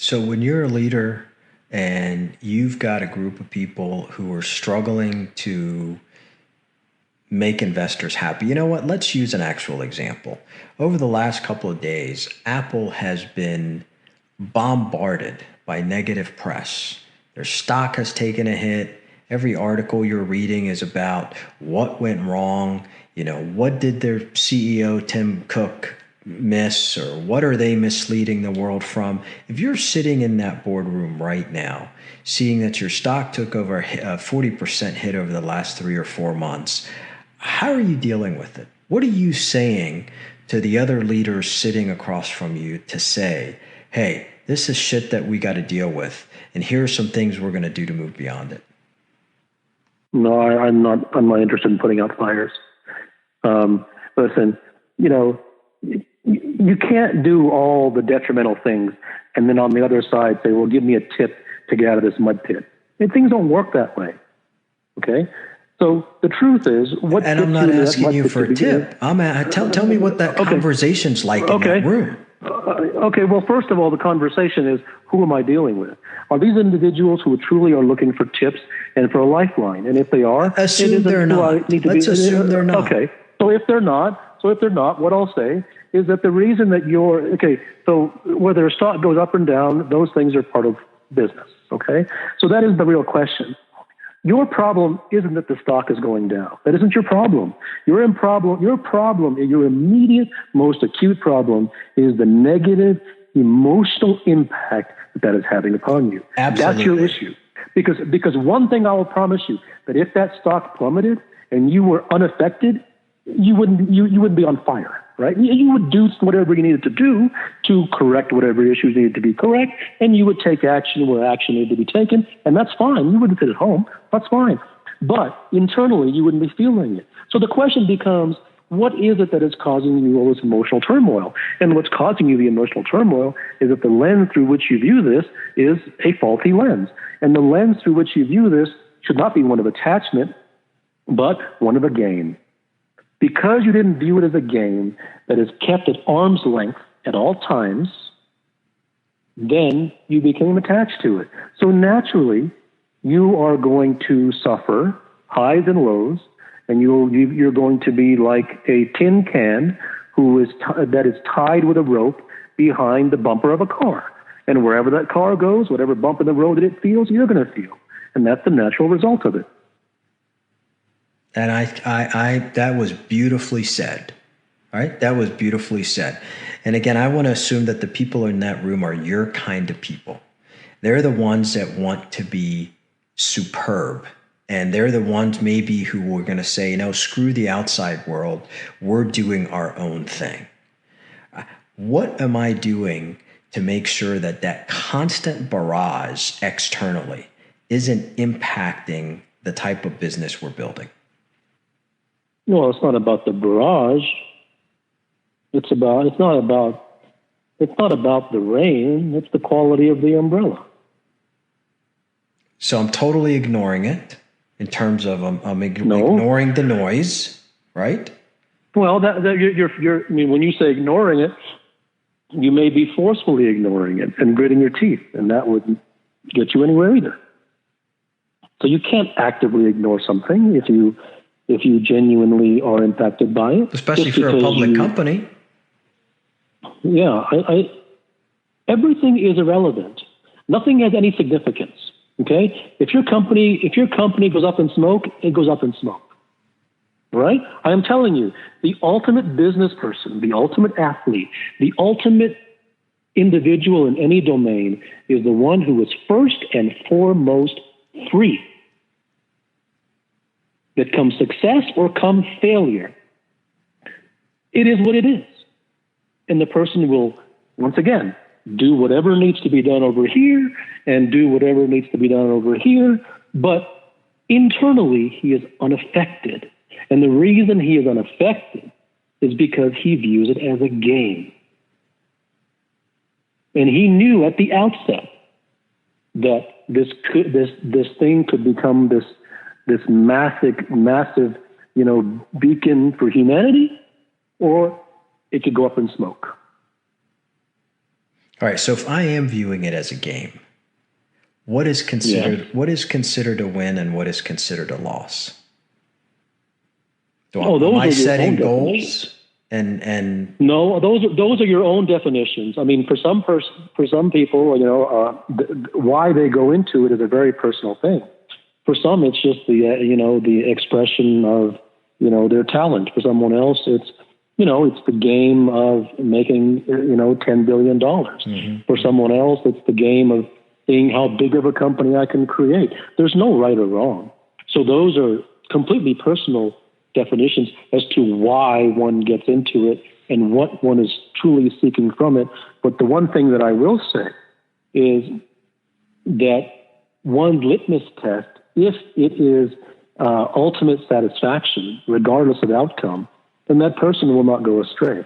So when you're a leader and you've got a group of people who are struggling to make investors happy, you know what? Let's use an actual example. Over the last couple of days, Apple has been bombarded by negative press. Their stock has taken a hit. Every article you're reading is about what went wrong. What did their CEO, Tim Cook, miss, or what are they misleading the world from? If you're sitting in that boardroom right now, seeing that your stock took over a 40% hit over the last 3 or 4 months, how are you dealing with it? What are you saying to the other leaders sitting across from you to say, hey, this is shit that we got to deal with, and here are some things we're going to do to move beyond it? No, I'm not interested in putting out fires. Listen, you can't do all the detrimental things and then on the other side say, well, give me a tip to get out of this mud pit. And things don't work that way. Okay? So the truth is, what? And I'm not asking you for a tip. Tell me what that conversation's like in that room. Okay. Well, first of all, the conversation is, who am I dealing with? Are these individuals who truly are looking for tips and for a lifeline? And if they are, assume they're not. Let's assume they're not. Okay. So if they're not, what I'll say is that the reason that so whether a stock goes up and down, those things are part of business. Okay. So that is the real question. Your problem isn't that the stock is going down. That isn't your problem. Your immediate, most acute problem is the negative emotional impact that is having upon you. Absolutely. That's your issue. Because one thing I will promise you, that if that stock plummeted and you were unaffected, you wouldn't be on fire, right? You would do whatever you needed to do to correct whatever issues needed to be correct, and you would take action where action needed to be taken, and that's fine. You wouldn't sit at home. That's fine. But internally, you wouldn't be feeling it. So the question becomes, what is it that is causing you all this emotional turmoil? And what's causing you the emotional turmoil is that the lens through which you view this is a faulty lens. And the lens through which you view this should not be one of attachment, but one of a game. Because you didn't view it as a game that is kept at arm's length at all times, then you became attached to it. So naturally, you are going to suffer highs and lows, and you're going to be like a tin can that is tied with a rope behind the bumper of a car. And wherever that car goes, whatever bump in the road that it feels, you're going to feel. And that's the natural result of it. And I that was beautifully said. All right? That was beautifully said. And again, I want to assume that the people in that room are your kind of people. They're the ones that want to be superb. And they're the ones maybe who are going to say, screw the outside world. We're doing our own thing. What am I doing to make sure that constant barrage externally isn't impacting the type of business we're building? Well, it's not about the barrage. It's not about the rain. It's the quality of the umbrella. So I'm totally ignoring it in terms of I'm ignoring the noise, right? Well, you're. I mean, when you say ignoring it, you may be forcefully ignoring it and gritting your teeth, and that wouldn't get you anywhere either. So you can't actively ignore something if you genuinely are impacted by it. Especially for a public company. Yeah, everything is irrelevant. Nothing has any significance. Okay? If your company goes up in smoke, it goes up in smoke. Right? I am telling you, the ultimate business person, the ultimate athlete, the ultimate individual in any domain is the one who is first and foremost free. That come success or come failure, it is what it is. And the person will, once again, do whatever needs to be done over here and do whatever needs to be done over here. But internally, he is unaffected. And the reason he is unaffected is because he views it as a game. And he knew at the outset that this thing could become this massive, beacon for humanity, or it could go up in smoke. All right. So if I am viewing it as a game, what is considered a win and what is considered a loss? Am I setting goals? No, those are your own definitions. I mean, for some people, why they go into it is a very personal thing. For some, it's just the expression of their talent. For someone else, it's the game of making $10 billion. Mm-hmm. For someone else, it's the game of seeing how big of a company I can create. There's no right or wrong. So those are completely personal definitions as to why one gets into it and what one is truly seeking from it. But the one thing that I will say is that one litmus test, if it is ultimate satisfaction, regardless of outcome, then that person will not go astray.